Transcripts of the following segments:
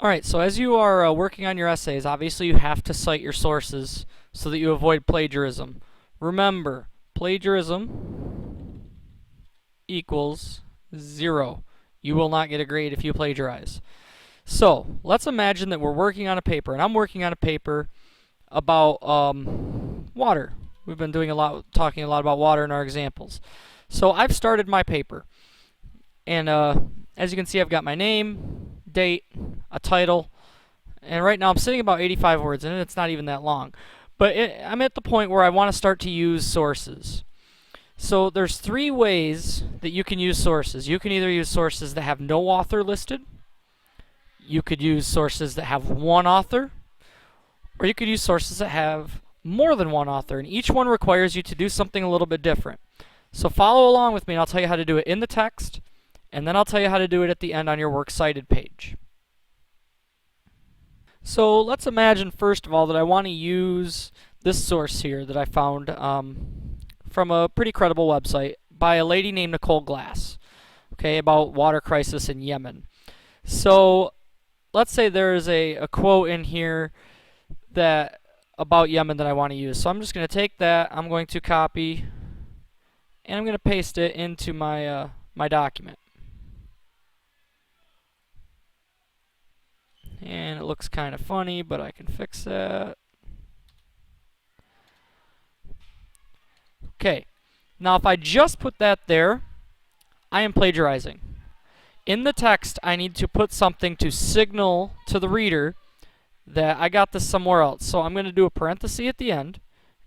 Alright, so as you are working on your essays, obviously you have to cite your sources so that you avoid plagiarism. Remember, plagiarism equals 0. You will not get a grade if you plagiarize. So, let's imagine that we're working on a paper, and I'm working on a paper about water. We've been talking a lot about water in our examples. So I've started my paper, and as you can see, I've got my name, date, a title, and right now I'm sitting about 85 words in it. It's not even that long, but I'm at the point where I want to start to use sources. So there's 3 ways that you can use sources. You can either use sources that have no author listed, you could use sources that have one author, or you could use sources that have more than one author, and each one requires you to do something a little bit different. So follow along with me, and I'll tell you how to do it in the text, and then I'll tell you how to do it at the end on your works cited page. So let's imagine first of all that I want to use this source here that I found from a pretty credible website by a lady named Nicole Glass, okay, about water crisis in Yemen. So let's say there's a quote in here that about Yemen that I want to use. So I'm just going to take that, I'm going to copy, and I'm going to paste it into my my document. And it looks kind of funny, but I can fix that. Okay, now if I just put that there, I am plagiarizing. In the text, I need to put something to signal to the reader that I got this somewhere else. So I'm going to do a parenthesis at the end,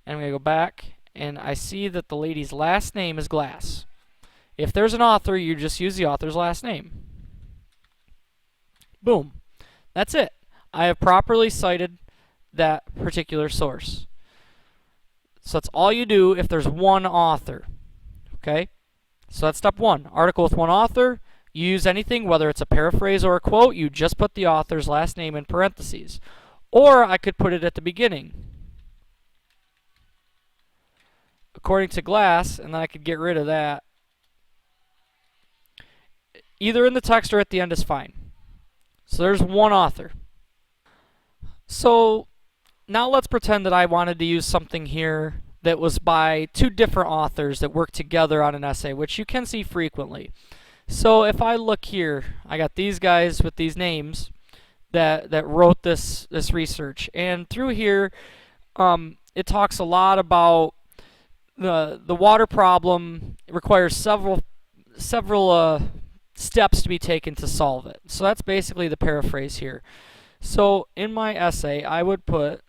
and I'm going to go back, and I see that the lady's last name is Glass. If there's an author, you just use the author's last name. Boom. That's it. I have properly cited that particular source. So that's all you do if there's one author. Okay? So that's step 1. Article with one author. You use anything, whether it's a paraphrase or a quote, you just put the author's last name in parentheses. Or I could put it at the beginning, according to Glass, and then I could get rid of that. Either in the text or at the end is fine. So there's one author. So now let's pretend that I wanted to use something here that was by 2 different authors that work together on an essay, which you can see frequently. So if I look here, I got these guys with these names that wrote this research, and through here it talks a lot about the water problem. It requires several steps to be taken to solve it. So that's basically the paraphrase here. So in my essay, I would put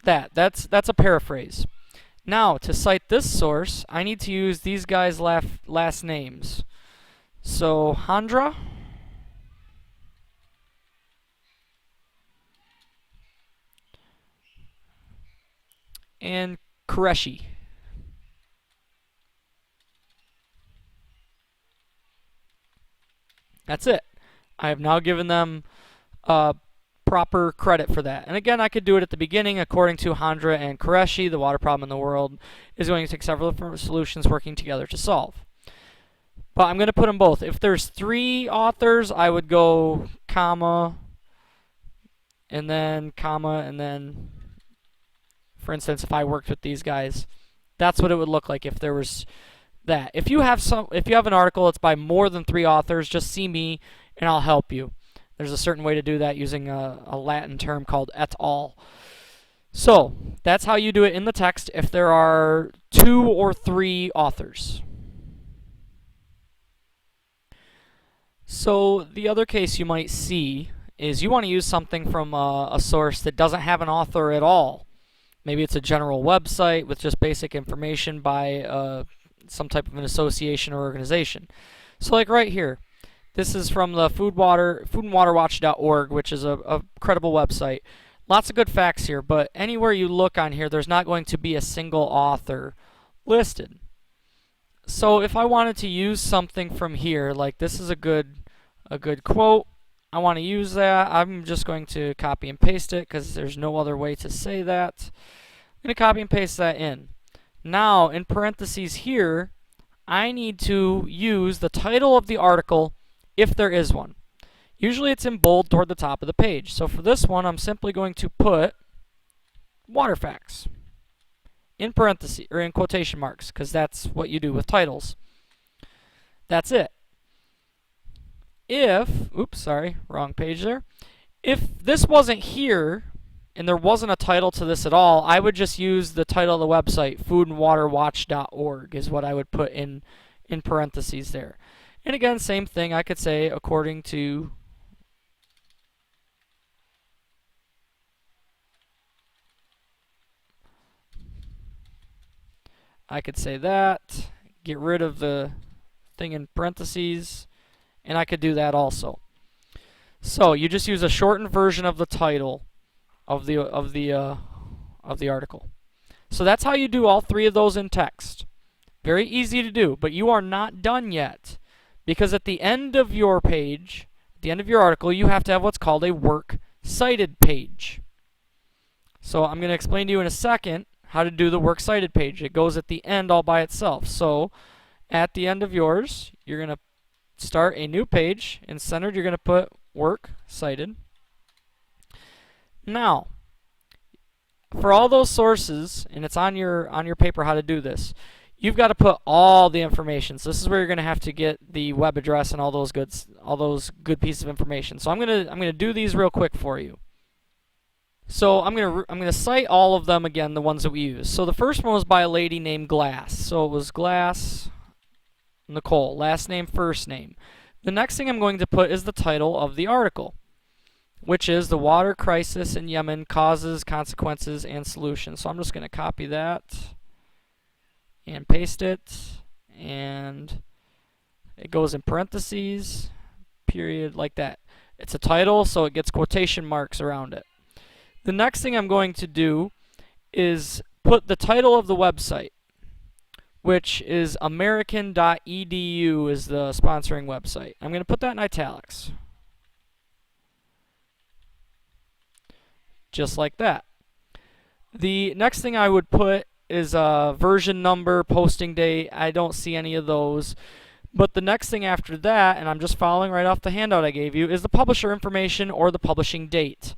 that's a paraphrase. Now, to cite this source, I need to use these guys' last names. So Handra and Qureshi. That's it. I have now given them proper credit for that. And again, I could do it at the beginning. According to Handra and Qureshi, the water problem in the world is going to take several different solutions working together to solve. But I'm going to put them both. If there's 3 authors, I would go comma, and then comma, and then, for instance, if I worked with these guys, that's what it would look like if there was that. If you have an article that's by more than 3 authors, just see me and I'll help you. There's a certain way to do that using a Latin term called et al. So that's how you do it in the text if there are 2 or 3 authors. So the other case you might see is you want to use something from a source that doesn't have an author at all. Maybe it's a general website with just basic information by some type of an association or organization. So like right here, this is from the foodandwaterwatch.org, which is a credible website. Lots of good facts here, but anywhere you look on here, there's not going to be a single author listed. So if I wanted to use something from here, like this is a good quote, I want to use that. I'm just going to copy and paste it because there's no other way to say that. I'm going to copy and paste that in. Now, in parentheses here, I need to use the title of the article if there is one. Usually it's in bold toward the top of the page. So for this one, I'm simply going to put water facts in parentheses or in quotation marks because that's what you do with titles. That's it. Oops, sorry, wrong page there. If this wasn't here and there wasn't a title to this at all, I would just use the title of the website, foodandwaterwatch.org is what I would put in parentheses there. And again, same thing, I could say according to I could say that, get rid of the thing in parentheses, and I could do that also. So you just use a shortened version of the title of the article. So that's how you do all three of those in text. Very easy to do, but you are not done yet, because at the end of your page, at the end of your article, you have to have what's called a works cited page. So I'm going to explain to you in a second how to do the works cited page. It goes at the end all by itself. So at the end of yours, you're going to start a new page. In centered, you're going to put works cited. Now, for all those sources, and it's on your paper how to do this, you've got to put all the information. So this is where you're going to have to get the web address and all those good pieces of information. So I'm going to do these real quick for you. So I'm going to cite all of them again, the ones that we use. So the first one was by a lady named Glass. So it was Glass Nicole, last name, first name. The next thing I'm going to put is the title of the article, which is the water crisis in Yemen, causes, consequences, and solutions. So I'm just going to copy that and paste it, and it goes in parentheses, period, like that. It's a title, so it gets quotation marks around it. The next thing I'm going to do is put the title of the website, which is american.edu is the sponsoring website. I'm going to put that in italics. Just like that. The next thing I would put is version number, posting date. I don't see any of those. But the next thing after that, and I'm just following right off the handout I gave you, is the publisher information or the publishing date.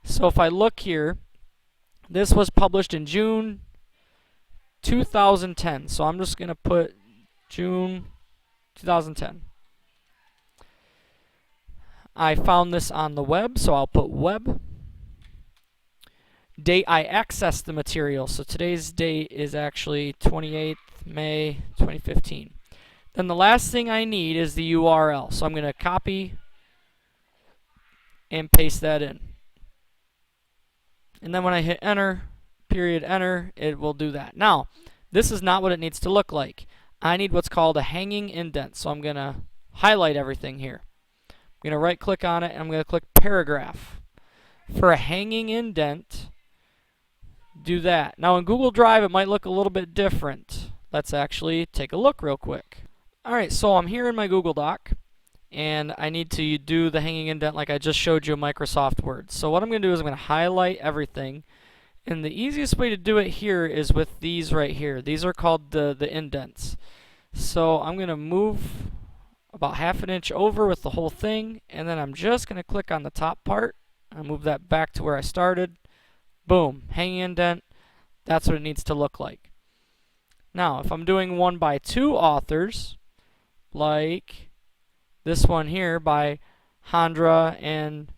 So if I look here, this was published in June 2010. So I'm just going to put June 2010. I found this on the web, so I'll put web. Date I accessed the material. So today's date is actually 28th May 2015. Then the last thing I need is the URL. So I'm going to copy and paste that in. And then when I hit enter, period enter, it will do that. Now, this is not what it needs to look like. I need what's called a hanging indent. So I'm going to highlight everything here. I'm going to right click on it and I'm going to click paragraph. For a hanging indent, do that. Now in Google Drive it might look a little bit different. Let's actually take a look real quick. Alright, so I'm here in my Google Doc and I need to do the hanging indent like I just showed you in Microsoft Word. So what I'm going to do is I'm going to highlight everything, and the easiest way to do it here is with these right here. These are called the indents. So I'm going to move about half an inch over with the whole thing, and then I'm just going to click on the top part. I'll move that back to where I started. Boom, hanging indent. That's what it needs to look like. Now, if I'm doing one by two authors, like this one here by Handra and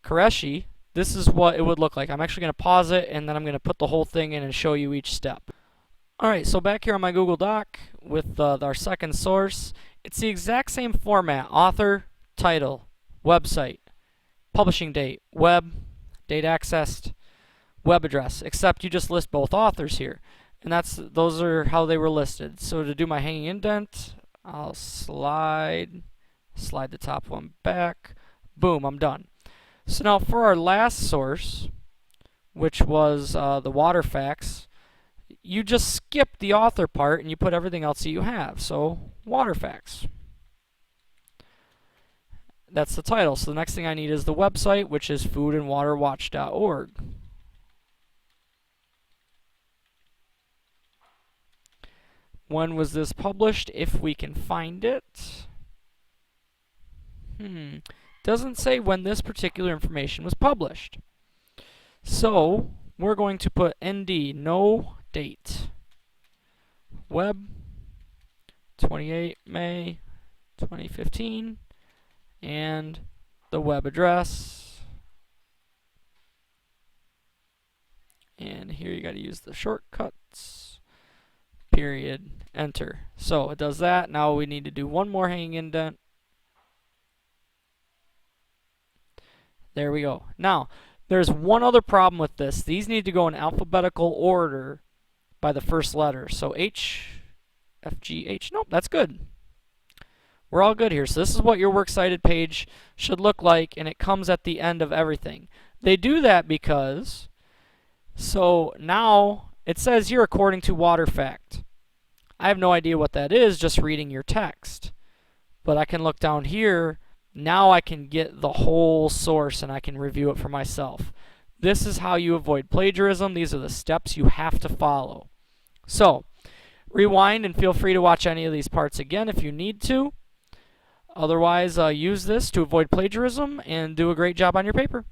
Qureshi, this is what it would look like. I'm actually going to pause it and then I'm going to put the whole thing in and show you each step. Alright, so back here on my Google Doc with our second source, it's the exact same format. Author, title, website, publishing date, web, date accessed, web address, except you just list both authors here. And those are how they were listed. So to do my hanging indent, I'll slide the top one back. Boom, I'm done. So now for our last source, which was the water facts, you just skip the author part and you put everything else that you have. So water facts. That's the title. So the next thing I need is the website, which is foodandwaterwatch.org. When was this published? If we can find it. Doesn't say when this particular information was published. So we're going to put ND, no date. Web, 28 May 2015, and the web address. And here you got to use the shortcuts. Period, enter. So it does that. Now we need to do one more hanging indent. There we go. Now, there's one other problem with this. These need to go in alphabetical order by the first letter. So H, F, G, H. Nope, that's good. We're all good here. So this is what your works cited page should look like, and it comes at the end of everything. They do that because, so now it says here according to WaterFact. I have no idea what that is, just reading your text. But I can look down here. Now I can get the whole source and I can review it for myself. This is how you avoid plagiarism. These are the steps you have to follow. So, rewind and feel free to watch any of these parts again if you need to. Otherwise, use this to avoid plagiarism and do a great job on your paper.